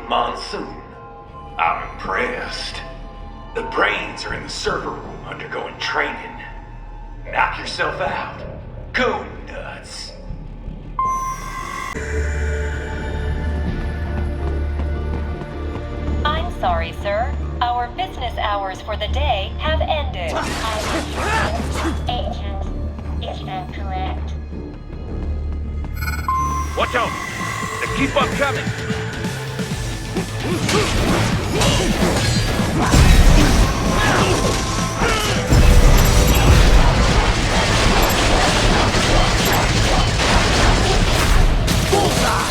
Monsoon. I'm impressed. The brains are in the server room undergoing training. Knock yourself out. Go nuts. I'm sorry, sir. Our business hours for the day have ended. Agent is incorrect. Watch out! They keep on coming! Bullseye!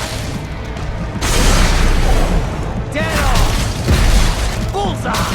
Dead on! Bullseye!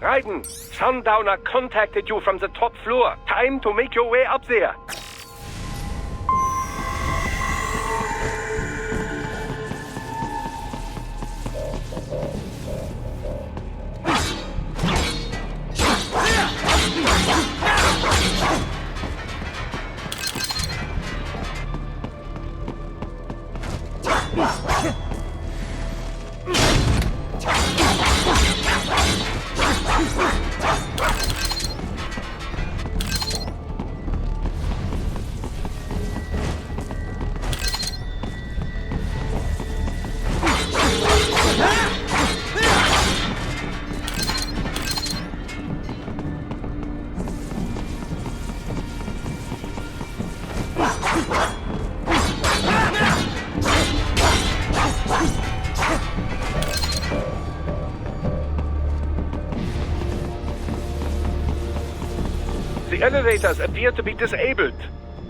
Raiden, Sundowner contacted you from the top floor. Time to make your way up there. The elevators appear to be disabled,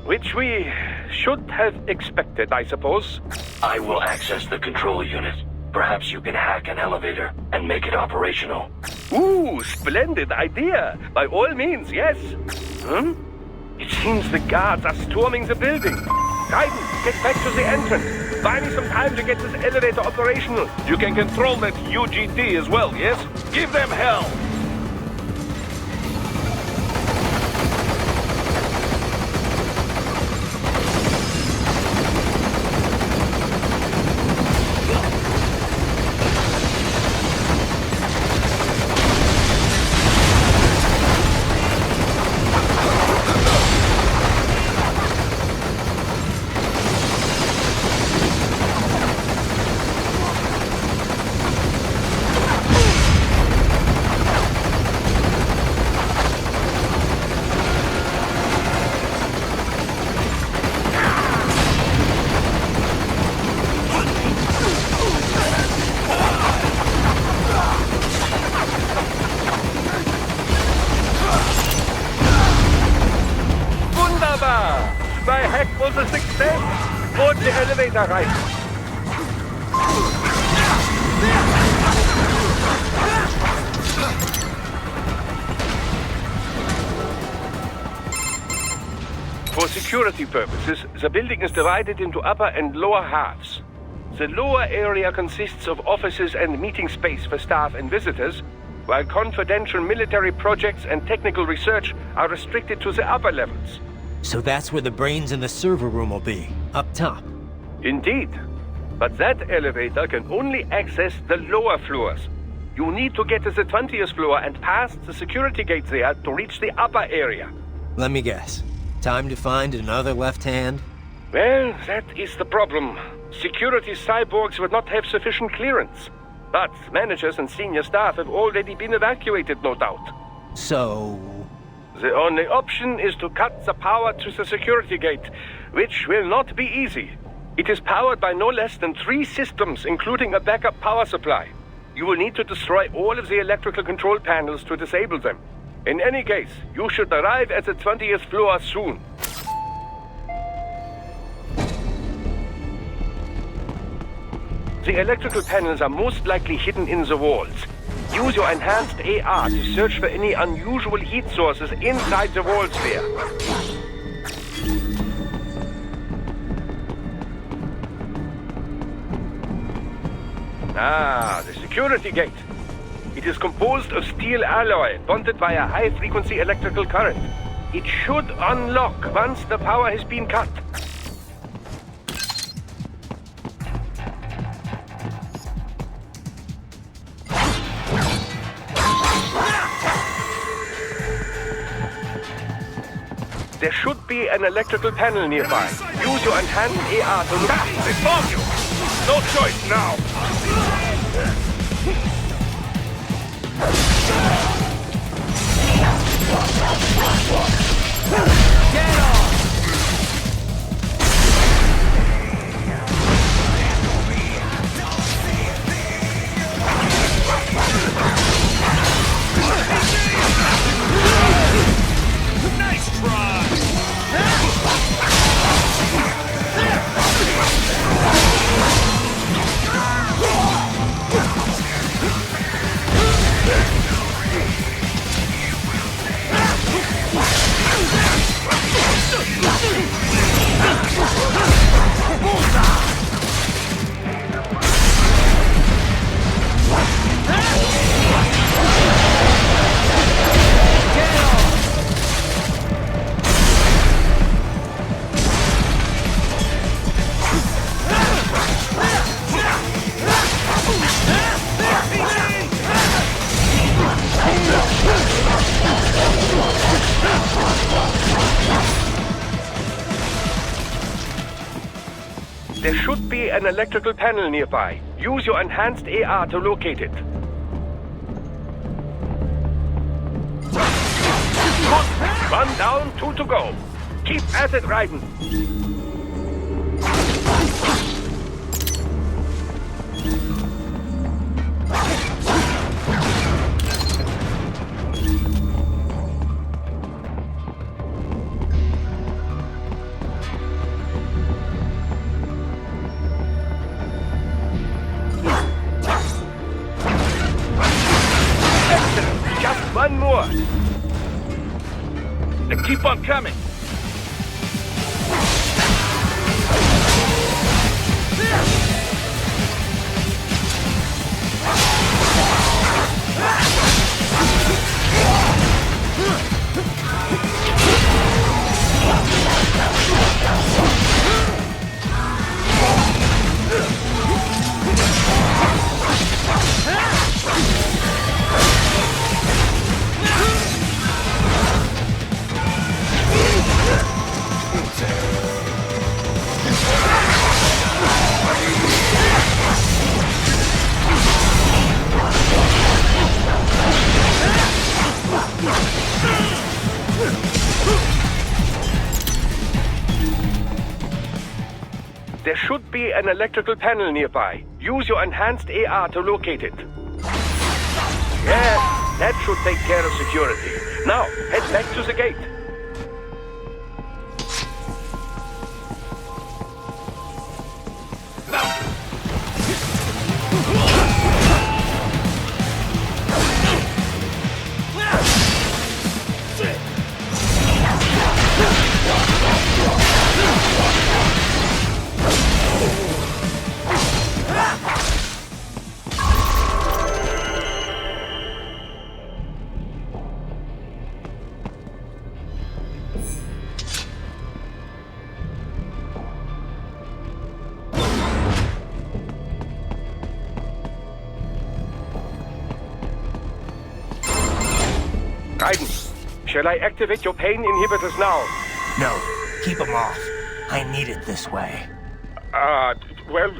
which we should have expected, I suppose. I will access the control unit. Perhaps you can hack an elevator and make it operational. Ooh, splendid idea. By all means, yes. It seems the guards are storming the building. Raiden, get back to the entrance. Buy me some time to get this elevator operational. You can control that UGT as well, yes? Give them hell! My hack was a success! Board the elevator rein! For security purposes, the building is divided into upper and lower halves. The lower area consists of offices and meeting space for staff and visitors, while confidential military projects and technical research are restricted to the upper levels. So that's where the brains in the server room will be, up top. Indeed. But that elevator can only access the lower floors. You need to get to the 20th floor and pass the security gate there to reach the upper area. Let me guess. Time to find another left hand? Well, that is the problem. Security cyborgs would not have sufficient clearance. But managers and senior staff have already been evacuated, no doubt. So... The only option is to cut the power to the security gate, which will not be easy. It is powered by no less than 3 systems, including a backup power supply. You will need to destroy all of the electrical control panels to disable them. In any case, you should arrive at the 20th floor soon. The electrical panels are most likely hidden in the walls. Use your enhanced AR to search for any unusual heat sources inside the walls there. Ah, the security gate. It is composed of steel alloy bonded by a high-frequency electrical current. It should unlock once the power has been cut. There should be an electrical panel nearby. Use your enhanced AR to look. They found you! No choice now! Get off! Nice try! There should be an electrical panel nearby. Use your enhanced AR to locate it. Good. 1 down, 2 to go. Keep at it, Raiden. One more. Then keep on coming. There should be an electrical panel nearby. Use your enhanced AR to locate it. Yes, that should take care of security. Now, head back to the gate. Raiden, shall I activate your pain inhibitors now? No, keep them off. I need it this way. Well,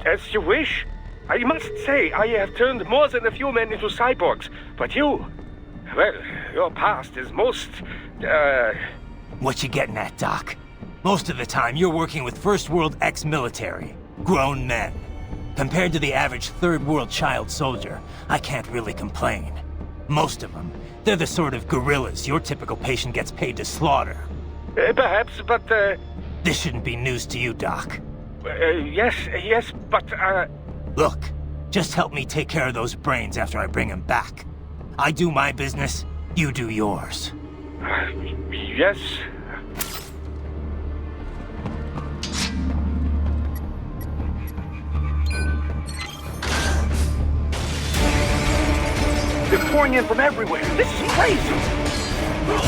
as you wish. I must say, I have turned more than a few men into cyborgs, but you... Well, your past is most... What you getting at, Doc? Most of the time, you're working with First World ex-military. Grown men. Compared to the average Third World child soldier, I can't really complain. Most of them, they're the sort of gorillas your typical patient gets paid to slaughter. Perhaps, but, This shouldn't be news to you, Doc. yes, but, Look, just help me take care of those brains after I bring them back. I do my business, you do yours. yes. They're pouring in from everywhere. This is crazy.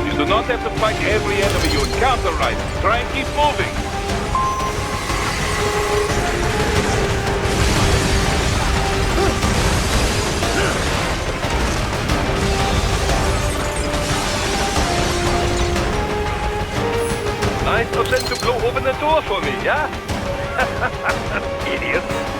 You do not have to fight every enemy you encounter, right? Try and keep moving. Nice of them to blow open the door for me, yeah? Idiots.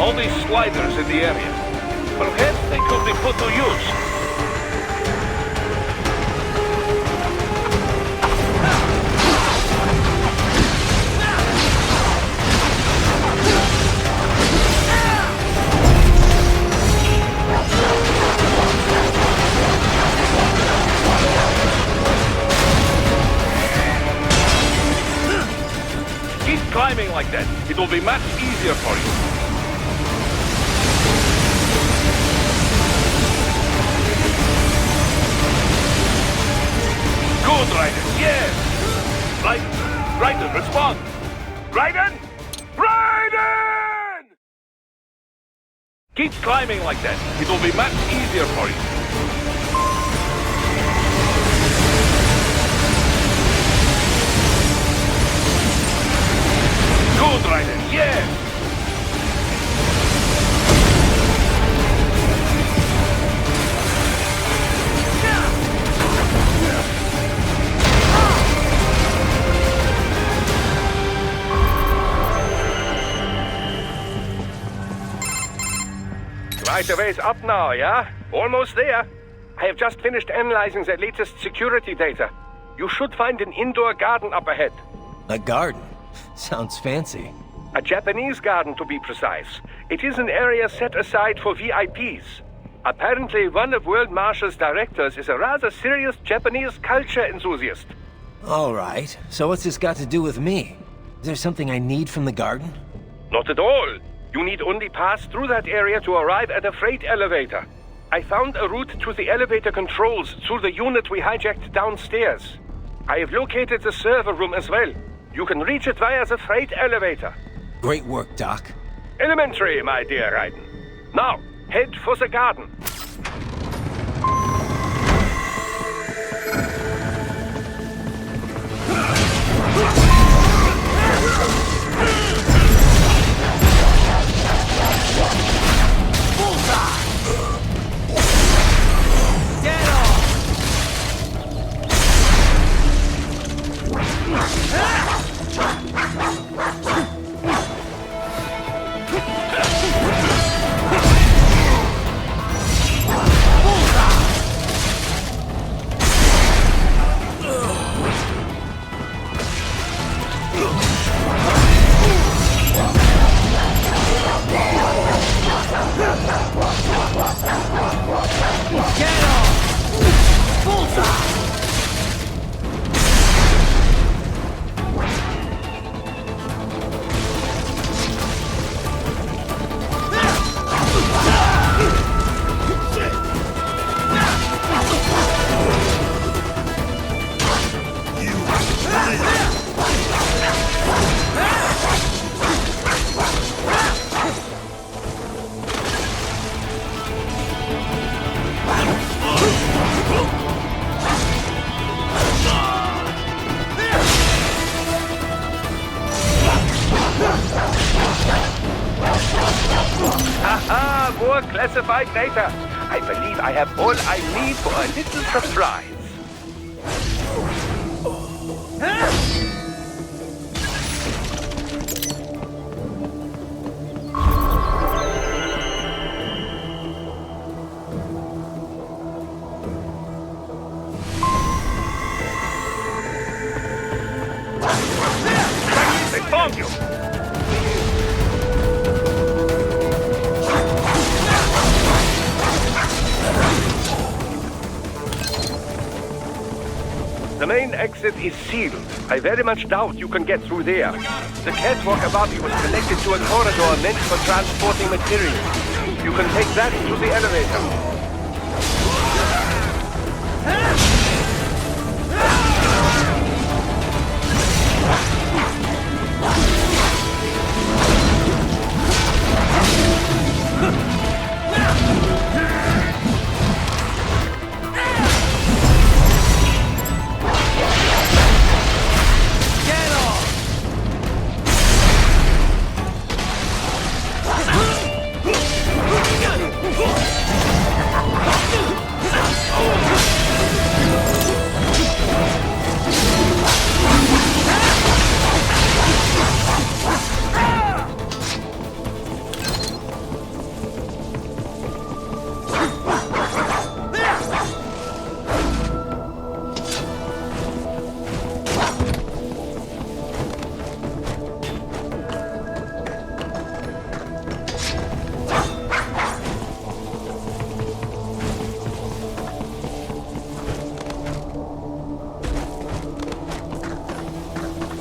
All these sliders in the area. Perhaps they could be put to use. Keep climbing like that. It will be much easier for you. Good, Raiden, yes! Raiden, respond! Raiden! Raiden! Keep climbing like that. It will be much easier for you. Good, Raiden, yes! Right, the way's up now, yeah? Almost there. I have just finished analyzing the latest security data. You should find an indoor garden up ahead. A garden? Sounds fancy. A Japanese garden, to be precise. It is an area set aside for VIPs. Apparently, one of World Marshall's directors is a rather serious Japanese culture enthusiast. All right, so what's this got to do with me? Is there something I need from the garden? Not at all. You need only pass through that area to arrive at a freight elevator. I found a route to the elevator controls through the unit we hijacked downstairs. I have located the server room as well. You can reach it via the freight elevator. Great work, Doc. Elementary, my dear Raiden. Now, head for the garden. more classified data. I believe I have all I need for a little surprise. They found you! The main exit is sealed. I very much doubt you can get through there. The catwalk above you was connected to a corridor meant for transporting materials. You can take that to the elevator.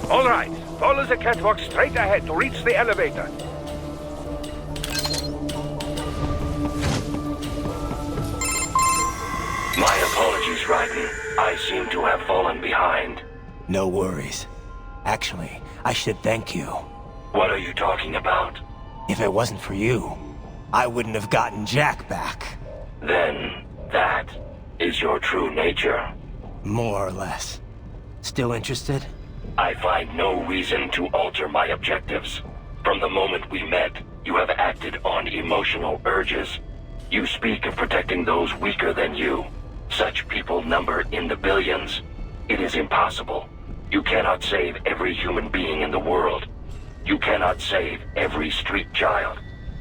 All right, follow the catwalk straight ahead to reach the elevator. My apologies, Raiden. I seem to have fallen behind. No worries. Actually, I should thank you. What are you talking about? If it wasn't for you, I wouldn't have gotten Jack back. Then, that is your true nature. More or less. Still interested? I find no reason to alter my objectives. From the moment we met, you have acted on emotional urges. You speak of protecting those weaker than you. Such people number in the billions. It is impossible. You cannot save every human being in the world. You cannot save every street child.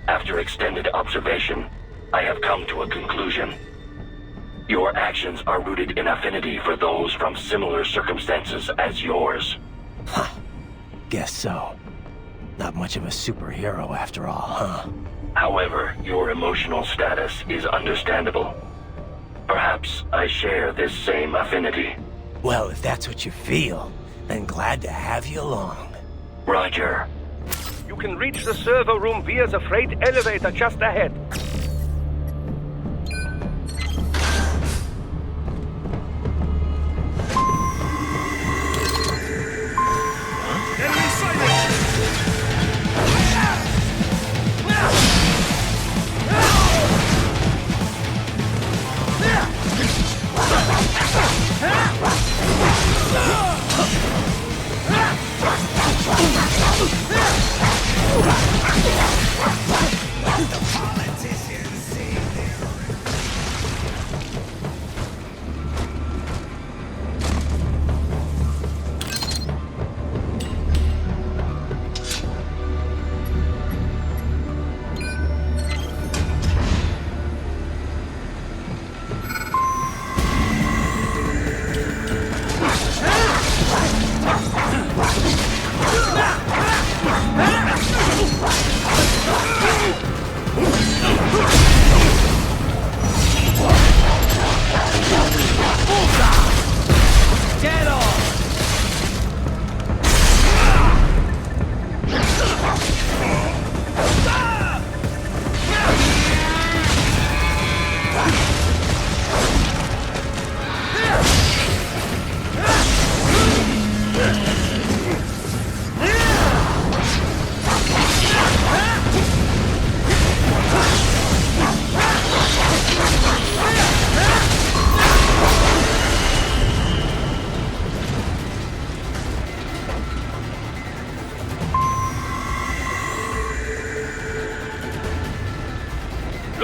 After extended observation, I have come to a conclusion. Your actions are rooted in affinity for those from similar circumstances as yours. Huh. Guess so. Not much of a superhero after all, huh? However, your emotional status is understandable. Perhaps I share this same affinity. Well, if that's what you feel, then glad to have you along. Roger. You can reach the server room via the freight elevator just ahead. Enemy sighted! The politician!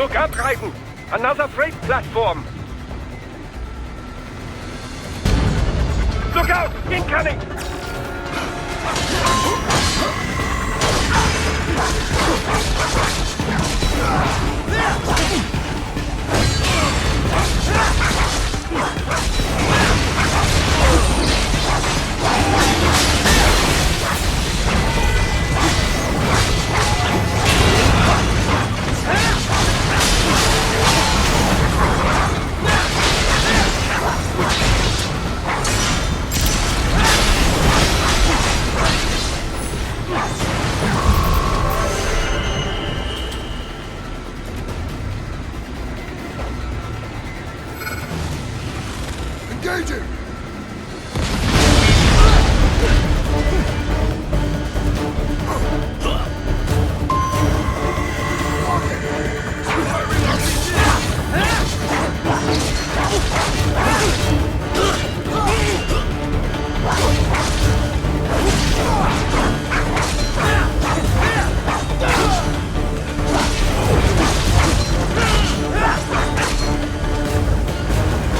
Look up, Raiden! Another freight platform! Look out! Incoming! Engaging!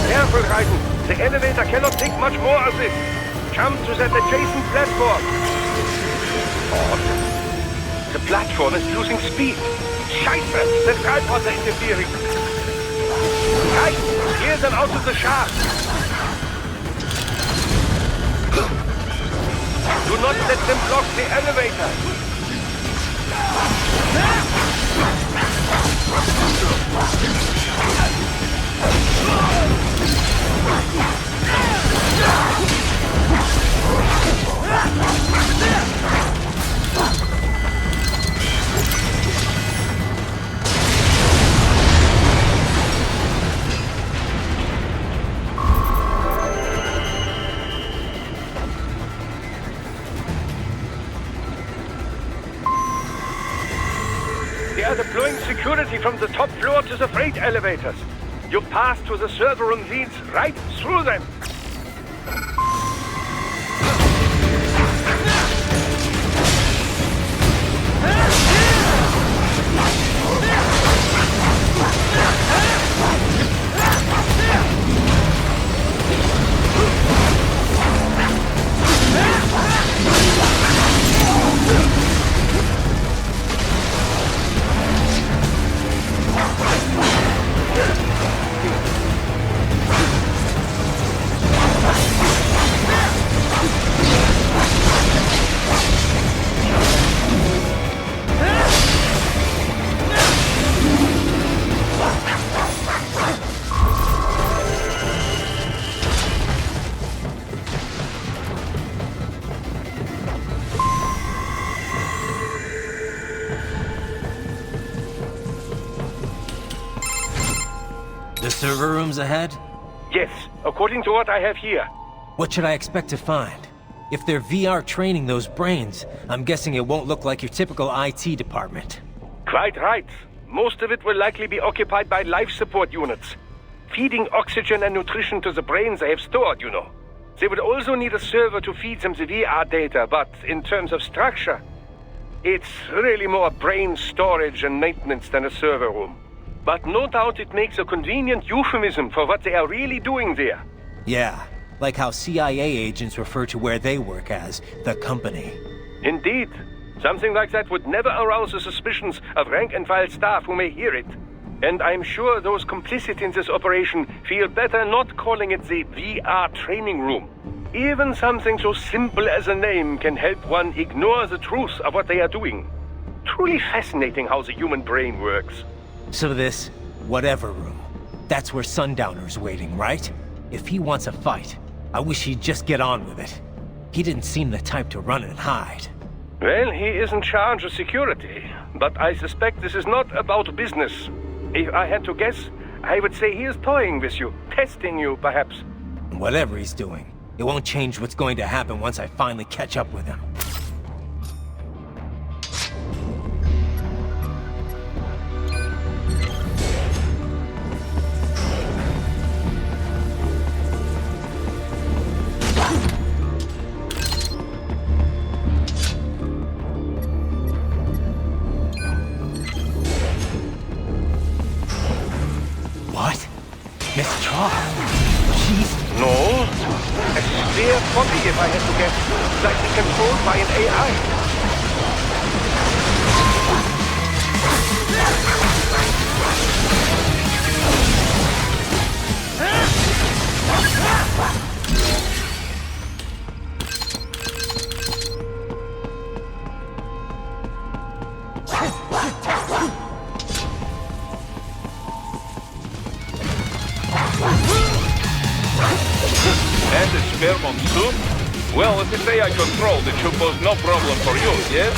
Careful, Raiden. The elevator cannot take much more of this. Jump to that adjacent platform. Oh, the platform is losing speed. Scheiße, the drive pods are interfering. Raiden, steer them out of the shaft. Do not let them block the elevator. They are deploying security from the top floor to the freight elevators. Your path to the server room leads right through them. The server rooms ahead? Yes, according to what I have here. What should I expect to find? If they're VR training those brains, I'm guessing it won't look like your typical IT department. Quite right. Most of it will likely be occupied by life support units. Feeding oxygen and nutrition to the brains they have stored, you know. They would also need a server to feed them the VR data, but in terms of structure, it's really more brain storage and maintenance than a server room. But no doubt it makes a convenient euphemism for what they are really doing there. Yeah, like how CIA agents refer to where they work as the company. Indeed. Something like that would never arouse the suspicions of rank-and-file staff who may hear it. And I'm sure those complicit in this operation feel better not calling it the VR training room. Even something so simple as a name can help one ignore the truth of what they are doing. Truly fascinating how the human brain works. So this, whatever room, that's where Sundowner's waiting, right? If he wants a fight, I wish he'd just get on with it. He didn't seem the type to run and hide. Well, he is in charge of security, but I suspect this is not about business. If I had to guess, I would say he is toying with you, testing you, perhaps. Whatever he's doing, it won't change what's going to happen once I finally catch up with him. R40, if I had to guess. Slightly controlled by an AI. And a spare monsoon? Well, if it's AI controlled, it should pose no problem for you, yes?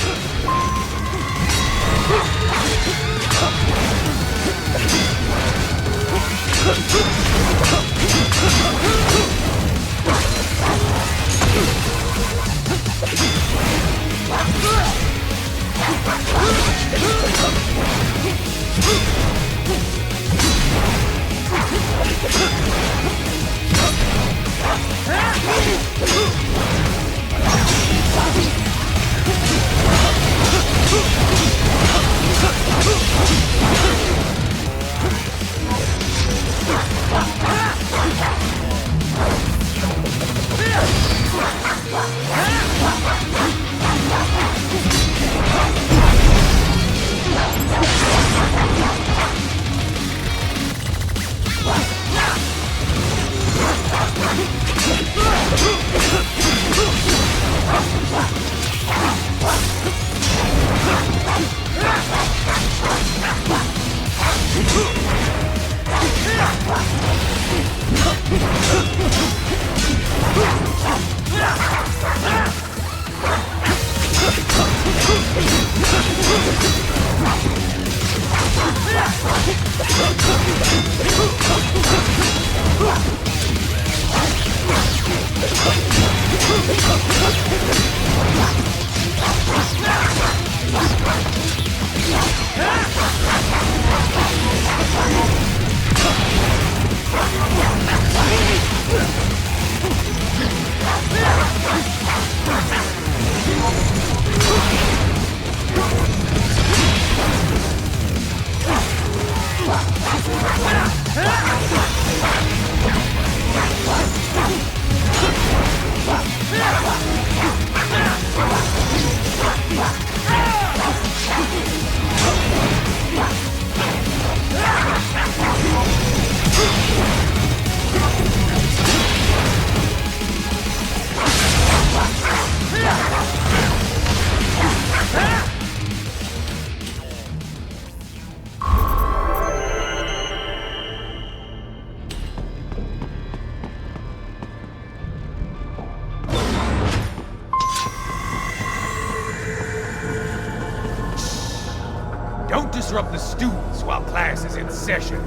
Don't disrupt the students while class is in session.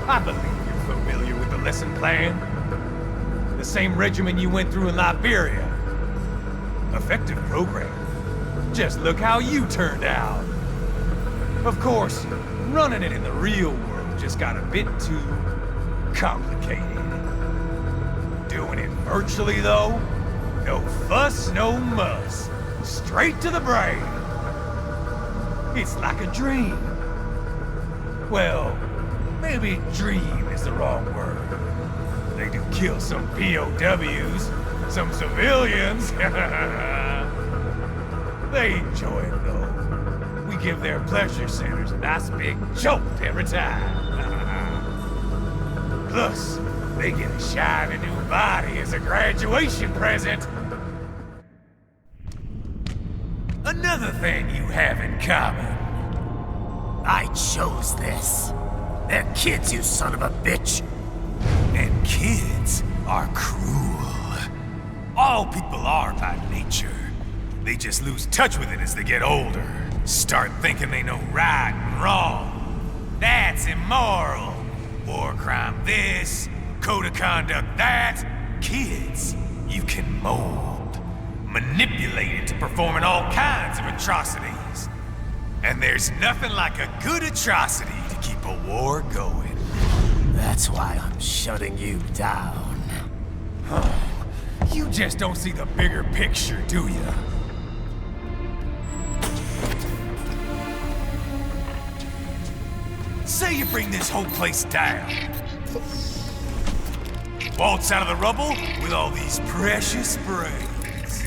I believe you're familiar with the lesson plan. The same regimen you went through in Liberia. Effective program. Just look how you turned out. Of course, running it in the real world just got a bit too complicated. Doing it virtually, though? No fuss, no muss. Straight to the brain. It's like a dream. Well, maybe dream is the wrong word. They do kill some POWs, some civilians. They enjoy it, though. We give their pleasure centers a nice big jolt every time. Plus, they get a shiny new body as a graduation present. Another thing you have in common. I chose this. They're kids, you son of a bitch. And kids are cruel. All people are by nature. They just lose touch with it as they get older. Start thinking they know right and wrong. That's immoral. War crime this, code of conduct that. Kids, you can mold, manipulate into performing all kinds of atrocities. And there's nothing like a good atrocity to keep a war going. That's why I'm shutting you down. You just don't see the bigger picture, do you? Say you bring this whole place down. waltz out of the rubble with all these precious brains.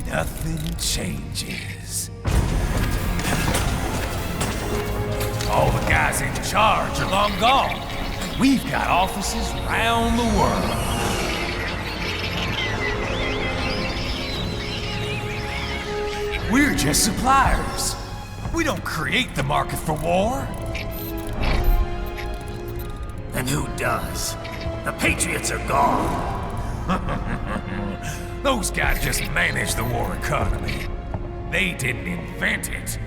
Nothing changes. All the guys in charge are long gone. We've got offices round the world. We're just suppliers. We don't create the market for war. And who does? The Patriots are gone. Those guys just manage the war economy. They didn't invent it.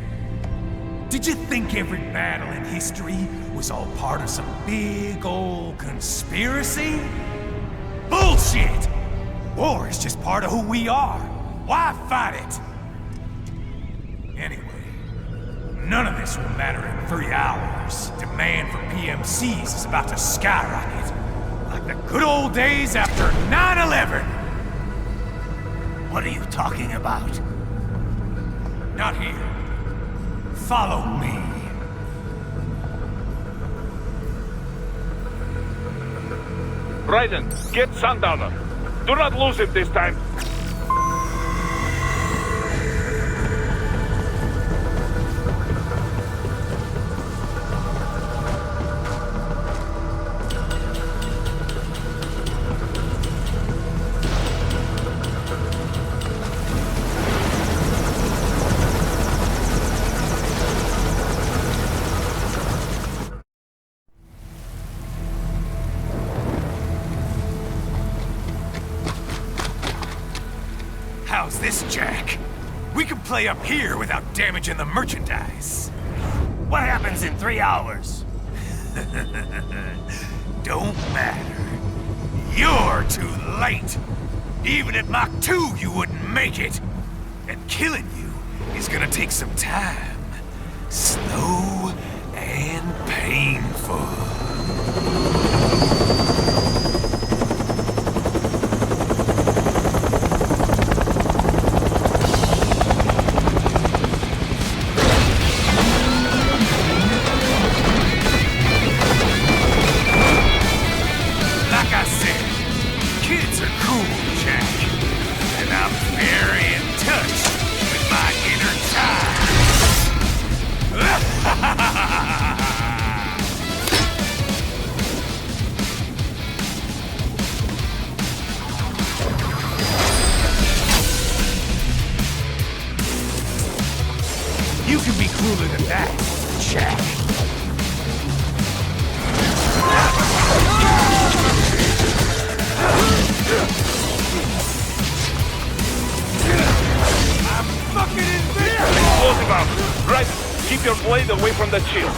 Did you think every battle in history was all part of some big old conspiracy? Bullshit! War is just part of who we are. Why fight it? Anyway, none of this will matter in 3 hours. Demand for PMCs is about to skyrocket. Like the good old days after 9/11. What are you talking about? Not here. Follow me. Raiden, get Sundowner. Do not lose him this time. How's this, Jack? We can play up here without damaging the merchandise. What happens in 3 hours? Don't matter. You're too late. Even at Mach 2, you wouldn't make it. And killing you is gonna take some time. Slow and painful. You can be cooler than that, Jack. I'm fucking invincible! Close him out. Right, keep your blade away from the shield.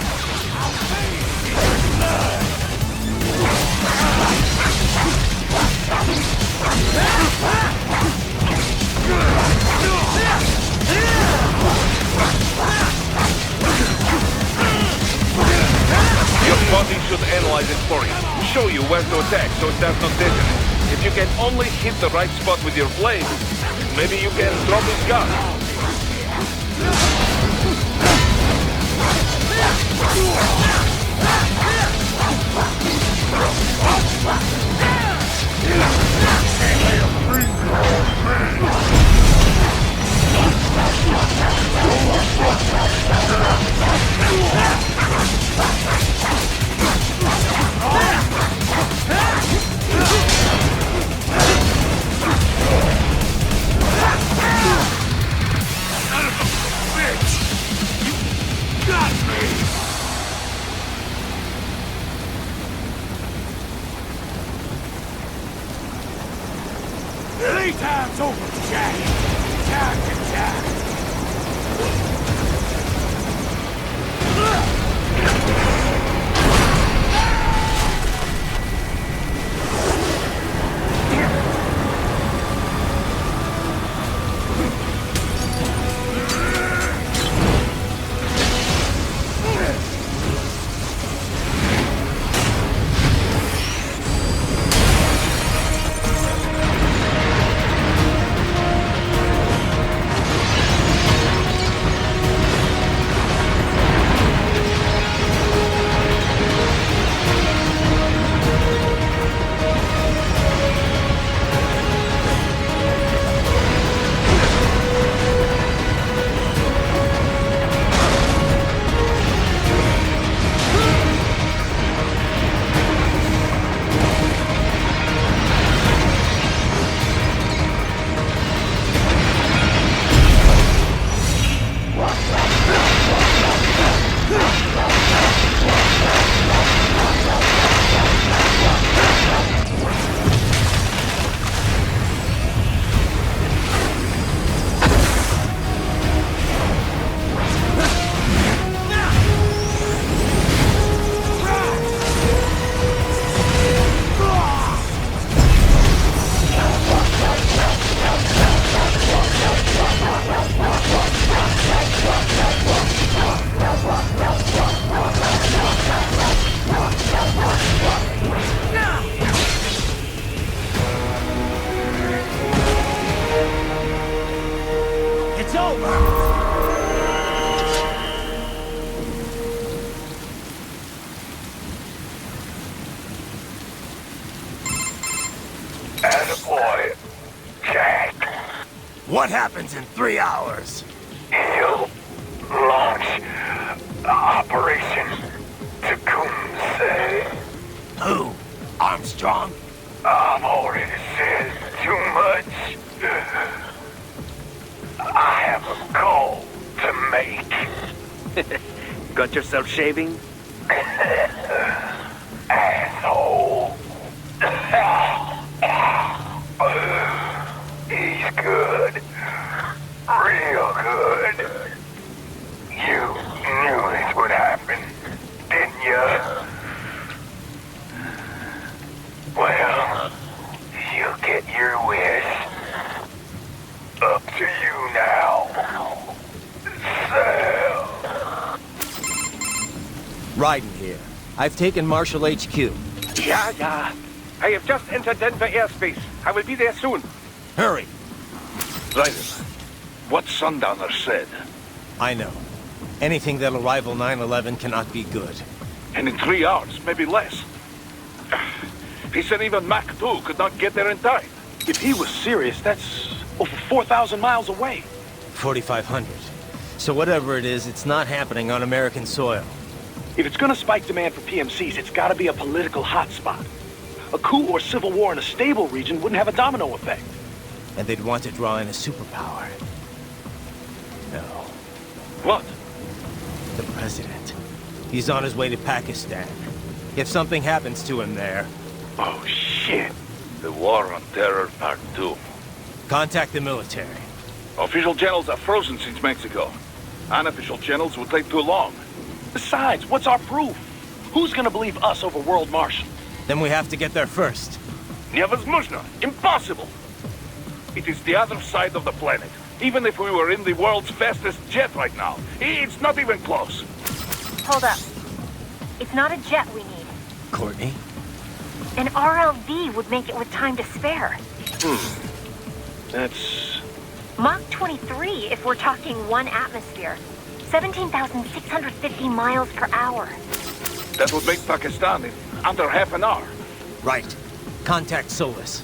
Your body should analyze it for you. Show you where to attack so it does not detonate. If you can only hit the right spot with your blade, maybe you can drop his gun. Playtime's over, Jack! It's over! Attaboy, Jack. What happens in 3 hours? He'll launch Operation Tecumseh. Who? Armstrong? I've already said too much. I have a call to make. Got yourself shaving? Asshole. He's good. Real good. You knew this would happen, didn't you? Well, you get your wish. Up to you now. Sam. Raiden here. I've taken Marshall HQ. Yeah. I have just entered Denver airspace. I will be there soon. Hurry! Raiden, what Sundowner said, I know. Anything that'll rival 9/11 cannot be good. and in 3 hours, maybe less. He said even Mach 2 could not get there in time. If he was serious, that's over 4,000 miles away. 4,500. So whatever it is, it's not happening on American soil. If it's gonna spike demand for PMCs, it's gotta be a political hotspot. A coup or civil war in a stable region wouldn't have a domino effect. And they'd want to draw in a superpower. No. What? The president. He's on his way to Pakistan. If something happens to him there, Oh, shit. The War on Terror Part 2. contact the military. Official channels are frozen since Mexico. Unofficial channels would take too long. Besides, what's our proof? Who's gonna believe us over World Marshal? Then we have to get there first. Невозможно. Impossible. It is the other side of the planet. Even if we were in the world's fastest jet right now, it's not even close. Hold up. It's not a jet we need. Courtney? An RLV would make it with time to spare. That's... Mach 23 if we're talking 1 atmosphere. 17,650 miles per hour. That would make Pakistan in under half an hour. Right. Contact Solus.